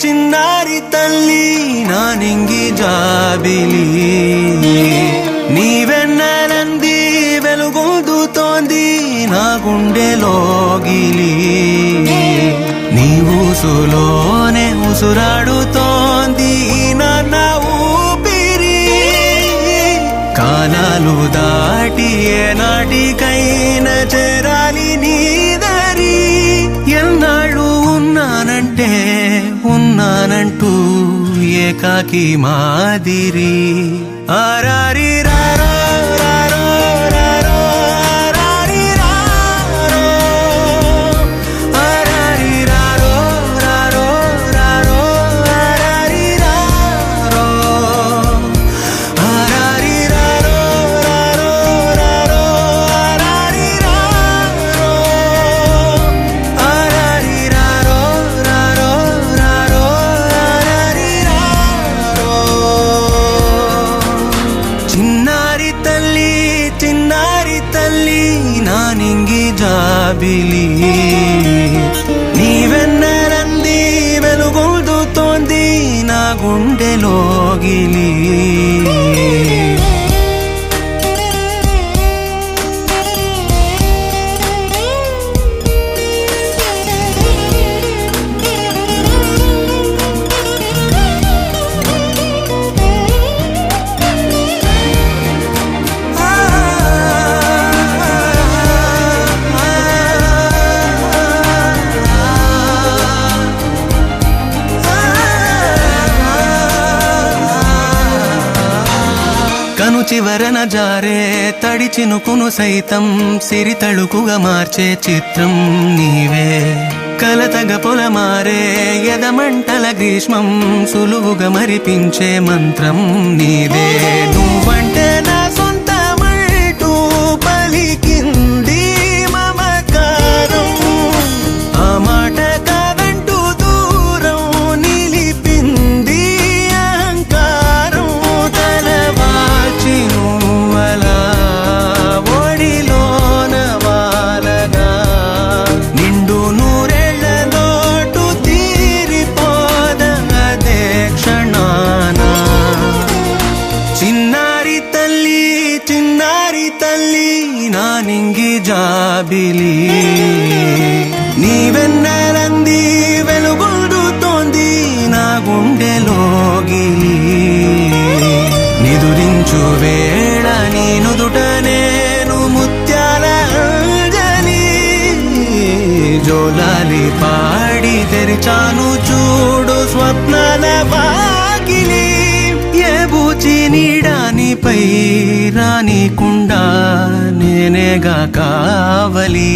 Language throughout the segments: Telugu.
చిన్నారి తల్లి నా నింగి జాబిలి నీవెన్నెలంది వెలుగొందుతోంది నా గుండెలోగిలి నీ ఊసులోనే ఉసురాడుతోంది నా ఊపిరి కాలాలు దాటి ఏనాటికైనా చేరాలి నీ దరి ఎన్నాళ్ళు ఉన్నానంటూ ఏకాకి మాదిరి ఆరారి రారో రారో రారో ఆరారి రారో ఆరారి రారో రారో రారో ఆరారి రారో ఆరారి రారో రారో రారో ఆరారి రారో ఆరారి రారో రారో రారో ఆరారి రారో చిన్నారి తల్లి నా నింగి జాబిలి నీవెన్నెలంది వెలుగొందుతోంది నా గుండెలోగిలి కను చివరన జారే తడి చినుకును సైతం సిరి తళుకుగా మార్చే చిత్రం నీవే కలతగ పొలమారే ఎదమంటల గ్రీష్మం సులువుగా మరిపించే మంత్రం నీదే నువ్వంటే నా సొంతమంటూ పలికింది మమకారం ఆ మాట కాదంటూ దూరం నిలిపింది అహంకారం తలవాల్చి నువ్వలా ఒడిలోన వాలగా నిండు నూరేళ్ల లోటు తీరిపోదదే క్షణాన చిన్నారి తల్లి నా నింగి జాబిలి నీవెన్నెలంది వెలుగొందుతోంది నా గుండెలోగిలి నిదురించు వేళ నీ నుదుట నేను ముత్యాల అంజలి జోలాలి పాడి తెరిచాను చూడు స్వప్నాల వాకిలి ఏ బూచి నీడానిపై రానికుండా నేనేగా కావలి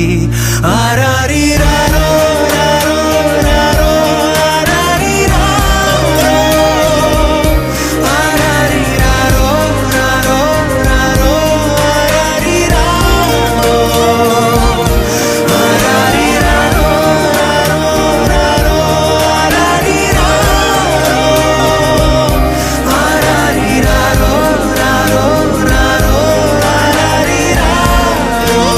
ఆరారి రారో రారో రారో ఆరారి రారో ఆరారి రారో రారో రారో ఆరారి రారో ఆరారి రారో రారో రారో ఆరారి రారో ఆరారి రారో రారో రారో ఆరారి రారో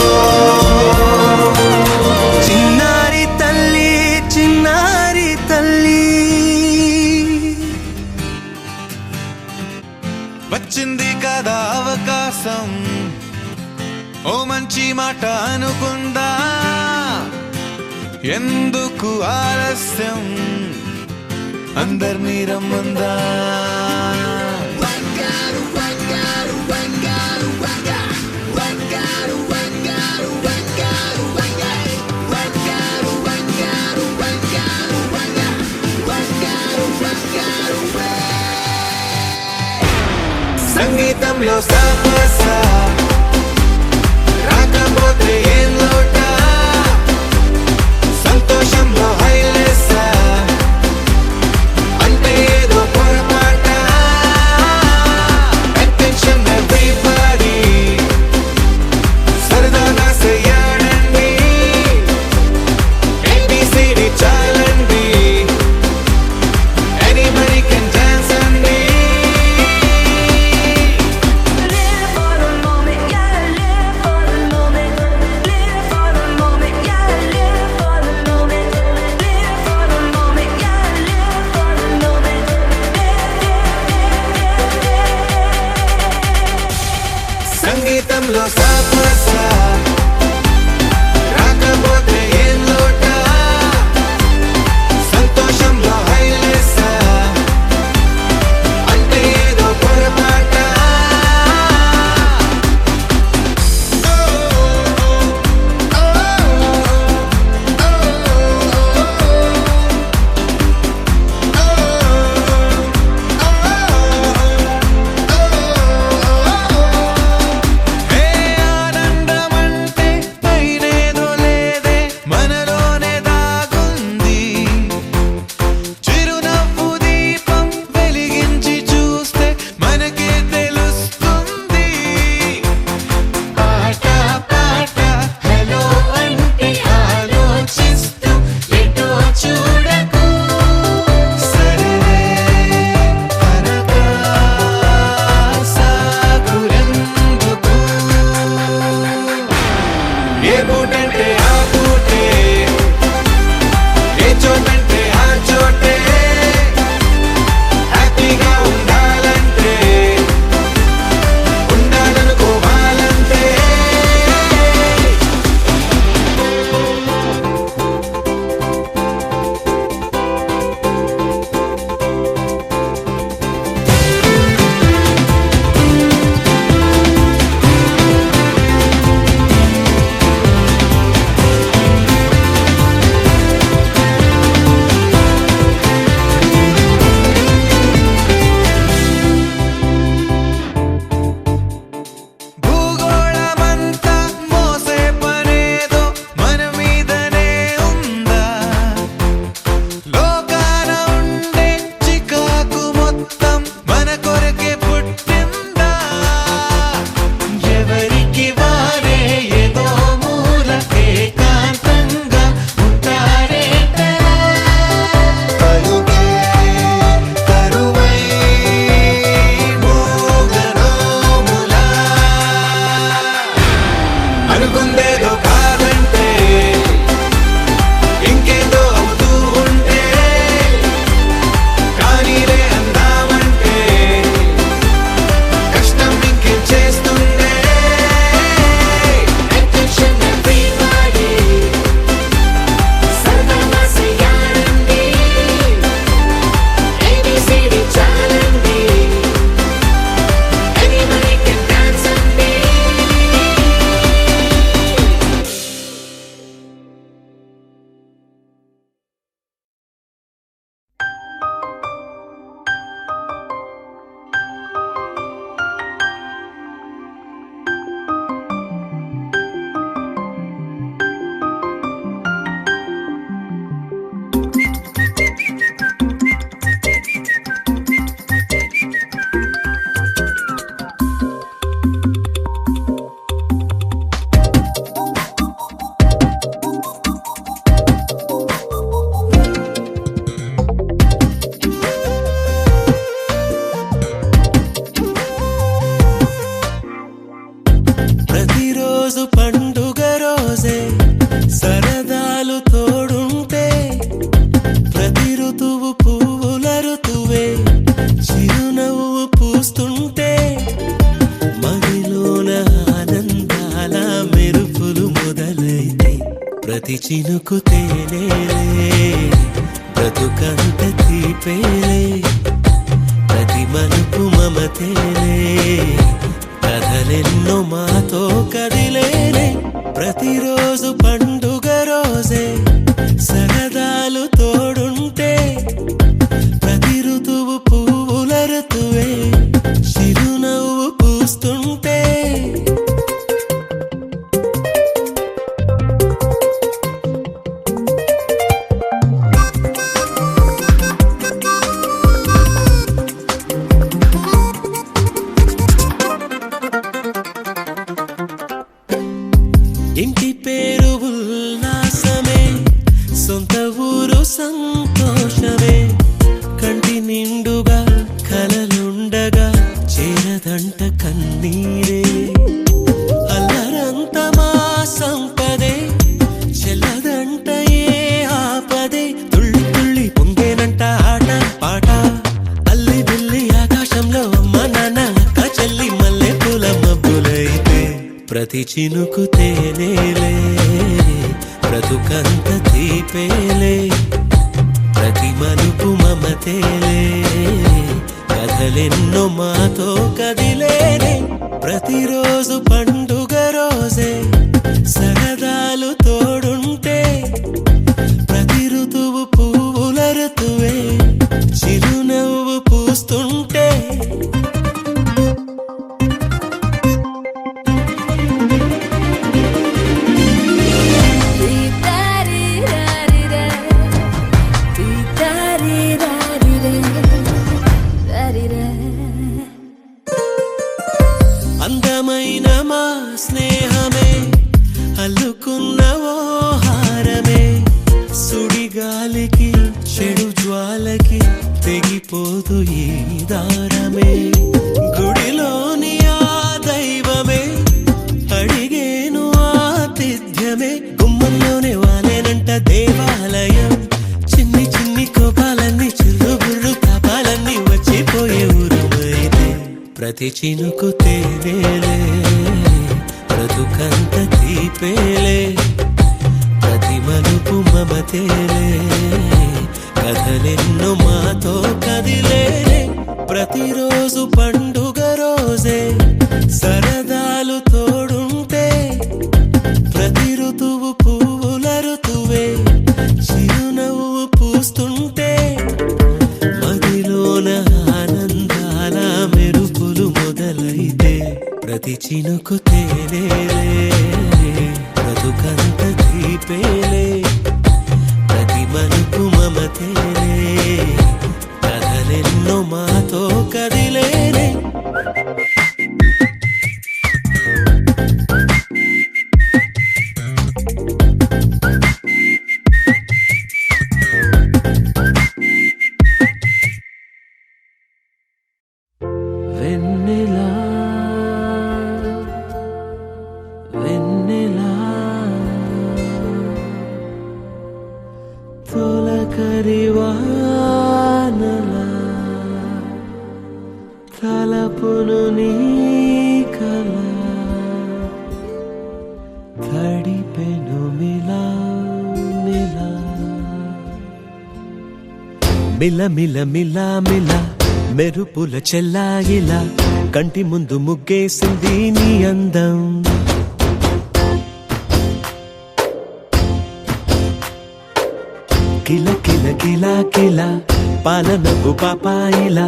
చిన్నారి తల్లి వచ్చింది కదా అవకాశం ఓ మంచి మాట అనుకుందా ఎందుకు ఆలస్యం అందర్నీ రమ్మందా సంగీతంలో సాపస రాకపోతే ఏం లోట సంతోషంలో హైలెస్ అంటే ఏదో పొరపాట అటెన్షన్ ఎవ్రీబడీ సరదాగా చేయాలండి ABCD చాలండి anybody can dance అండి Live for the moment. ఏ పూటంటే ఆ పూటే, ఏ చోటంటే ఆ చోటే, హ్యాపీగా ఉండాలంటే ఉండాలనుకోవాలంటే. భూగోళమంతా మోసే పనేదో మన మీదనే ఉందా, లోకాన ఉండే చికాకు మొత్తం మన కొరకే పుట్టిందా, ఎవరికి వారే ఏదో మూల ఏకాంతంగా ఉంటారే కలుగే కరువై మోగనోములా. అనుకుందేదో కాదంటే ఇంకేదో అవుతూ ఉంటే, కానీలే అందామంటే కష్టం ఇంకేం చేస్తుందే. Attention everybody, సరదాగా చెయ్యాలండి, ABCD చాలండి, anybody can dance అండి. ప్రతిరోజు పండుగ రోజే, సరదాలు తోడుంటే, ప్రతి ఋతువు పువ్వుల ఋతువే, చిరునవ్వు పూస్తుంటే, మదిలోన ఆనందాల మెరుపులు మొదలైతే, ప్రతి చినుకు తేనేలే, బ్రతుకంత తీపేలే, ప్రతి మలుపు మమతేలే, కథలెన్నో మాతో కదిలేలే. ప్రతిరోజు పండుగ రోజే, సరదాలు తోడుంటే, ప్రతి ఋతువు పువ్వుల ఋతువే, చిరునవ్వు పూస్తుంటే. ఇంటి పేరు ఉల్లాసమే, సొంత ఊరు సంతోషమే, కంటి నిండుగా కలలుండగా చేరదంట కన్నీరే, అల్లరంత మా సంపదే, చెల్లదంట ఏ ఆపదే, తుళ్ళి తుళ్ళి పొంగేనంట ఆట పాట, అల్లి బిల్లి ఆకాశంలో అమ్మ నాన్న అక్క చెల్లి మల్లె పూల మబ్బులైతే, ప్రతి చినుకు తేనేలే, బ్రతుకంత తీపేలే, ప్రతి మలుపు మమతేలే, కథలెన్నో మాతో కదిలేనే. ప్రతిరోజు పండుగ రోజే, సరదాలు తోడుంటే, ప్రతి ఋతువు పువ్వుల ఋతువే, చిరునవ్వు పూస్తుంటే. అందమైన మా స్నేహమే, అల్లుకున్న ఓ హారమే, సుడిగాలికి చెడు జ్వాలకి తెగిపోదు ఈ దారమే, గుడిలోని ఆ దైవమే అడిగేను ఆతిథ్యం. ప్రణయమే గుమ్మంలోనే వాలేనంట దేవాలయం చిన్ని చిన్ని కోపాలన్నీ చిరుబుర్రు తాపాలన్నీ వచ్చిపోయే ఊరుమైతే ప్రతి చినుకు తేనేలే బ్రతుకంత తీపేలే ప్రతి మలుపు మమతేలే కథలెన్నో మాతో కదిలేనే ప్రతిరోజు పండుగ రోజే సరదాలు తోడుంటే ప్రతి ఋతువు పువ్వుల ఋతువే చిరునవ్వు పూస్తుంటే మదిలోన ఆనందాల మెరుపులు మొదలైతే ప్రతి చినుకు తేనేలే బ్రతుకంత తీపేలే ప్రతి మలుపు మమతేలే కథలెన్నో మాతో కదిలేనే వెన్నెలా వెన్నెలా తొలకరివానలా తలపును నీ కల తడిపెను మిలా మిలా మిల మిల మిలా మిలా మెరుపుల చెల్లాయిలా కంటి ముందు ముగ్గేసింది నీ అందం కిల కిల కిలా కిలా పాలనకు పాపాయిలా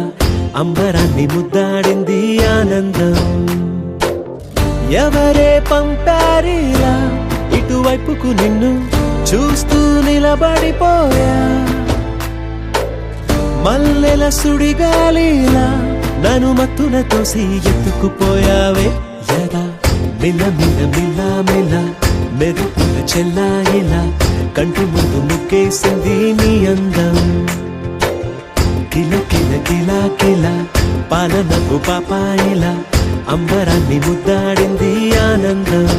అంబరాన్ని ముద్దాడింది ఆనందం ఎవరే పంపారిలా ఇటువైపుకు నిన్ను చూస్తూ నిలబడిపోయా మల్లెల సుడిగాలిలా నన్ను మత్తున తోసి ఎత్తుకుపోయావే యదా మిల మిల మిల మిల మెరుపుల చెల్లాయిలా కంటి ముందు ముక్కేసింది నీ అందం కిల కిల కిలా కిలా పాలనకు పాపాయిలా అంబరాన్ని ముద్దాడింది ఆనందం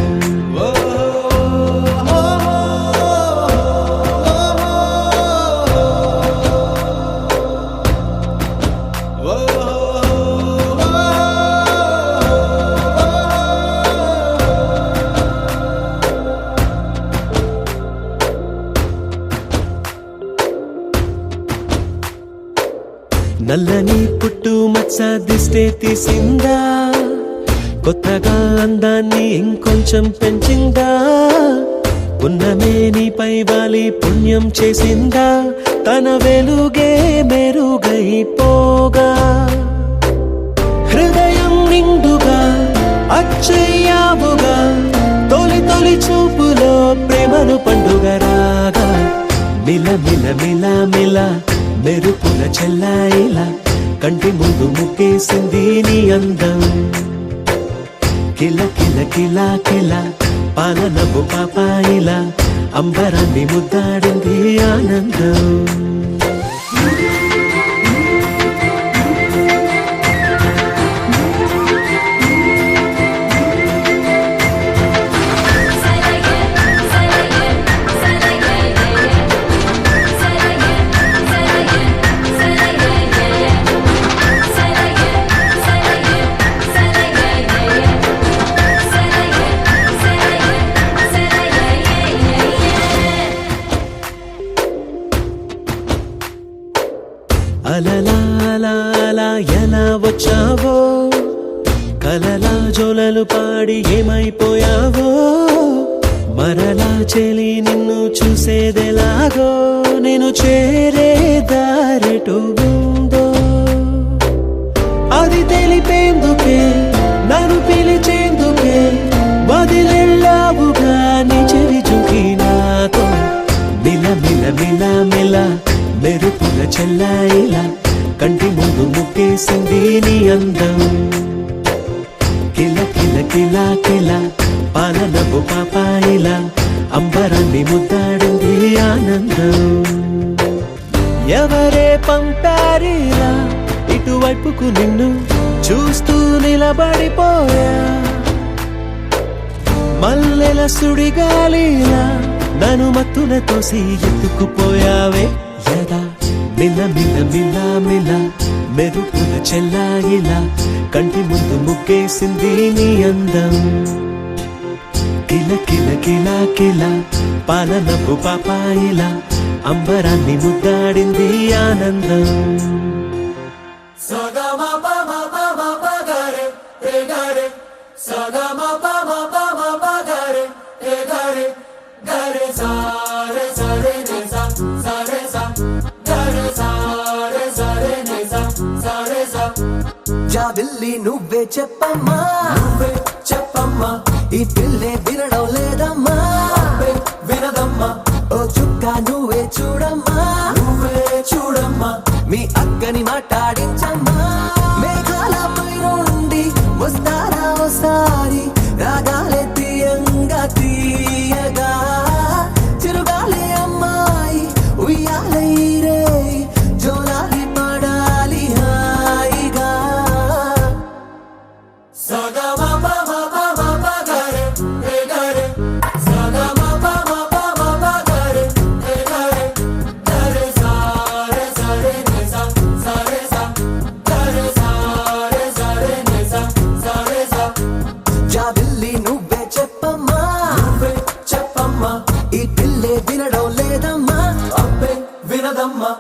నల్లని పుట్టు మచ్చ దిష్టే తీసిందా కొత్తగా అందాన్ని ఇంకొంచెం పెంచిందా ఉన్నమే నీపై వాలి పుణ్యం చేసిందా తన వెలుగే మెరుగైపోగా హృదయం నిండుగా అచ్చయ్యావుగా తొలి తొలి చూపులో ప్రేమను పండుగ రాగా మిల మిల మిల మిల మెరుపుల చెల్లాయిలా కంటి ముందు ముక్కేసింది నీ అందం కిల కిల కిలా కిలా పాలనకు పాపాయిలా అంబరాన్ని ముద్దాడింది ఆనందం అలలా అలా అలా ఎలా వచ్చావో కలలా జోలలు పాడి ఏమైపోయావో మరలా చెలి నిన్ను చూసేదెలాగో నేను చేరే దారెటు ఉందో అది తెలిపేందుకే నన్ను పిలిచేందుకే వదిలెళ్ళావుగా నీ చెవి చుకి నాతో మిల మిల మిల మిల మెరుపుల చెల్లాయిలా కంటి ముందు ముక్కేసింది నీ అందం కిల కిల కిలా కిలా పాలనకు పాపాయిలా అంబరాన్ని ముద్దాడింది ఆనందం ఎవరే పంపారిలా ఇటువైపుకు నిన్ను చూస్తూ నిలబడిపోయా మల్లెల సుడిగాలిలా నన్ను మత్తున తోసి ఎత్తుకుపోయావే యదా మిల మిల మిల మిల మెరుపుల చెల్లాయిలా కంటి ముందు ముగ్గేసింది నీ అందం కిల కిల కిల కిల పాలనపు పాపాయిలా అంబరాన్ని ముద్దాడింది ఆనందం జాబిల్లి నువ్వే చెప్పమ్మా నువ్వే చెప్పమ్మా ఈ పిల్లే వినడం లేదమ్మా వినదమ్మా ఓ చుక్క నువ్వే చూడమ్మా నువ్వే చూడమ్మా మీ అక్కని మాట్లాడించమ్మా మేఘాల పై నుండి వస్తారా ఒకసారి రాగాలే తీయంగా తీయగా చిరుగాలే అమ్మాయి ఉయ్యాలే రే జోలాలి పడాలి హాయిగా జాబిల్లి నువ్వే చెప్పమ్మా నువ్వే చెప్పమ్మా ఈ పిల్లే వినడం లేదమ్మా అబ్బే వినదమ్మా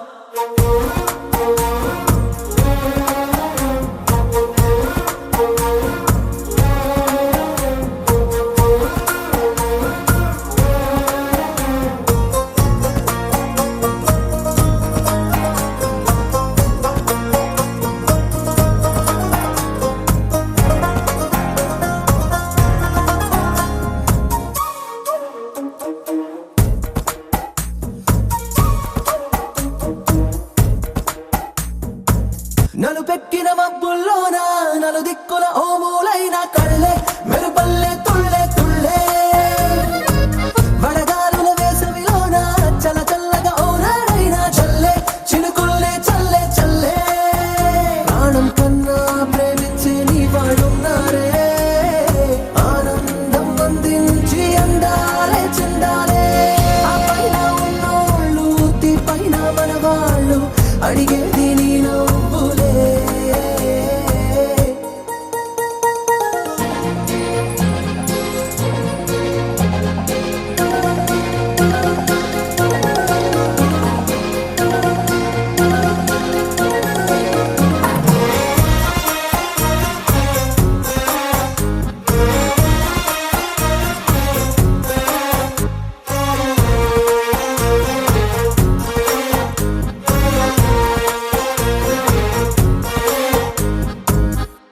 నలు పెట్టిన మబ్బుల్లోన నలు దిక్కుల ఓ మూలైన కళ్ళే మెరుపల్లే తుళ్ళే తుళ్ళే వడగాలుల వేసవిలోన చల్ల చల్లగా ఓ నాడైనా చల్లే చినుకుల్లే చల్లే చల్లే ప్రాణం కన్నా ప్రేమించే నీ వాడున్నారే ఆనందం అందించి అందాలే చెందాలే ఆ పైన ఉన్నోళ్ళు తీ పైన మన వాళ్ళు అడిగేది నీ నవ్వులే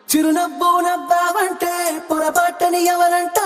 చిరునవ్వు నవ్వావంటే పొరపాటని ఎవరంట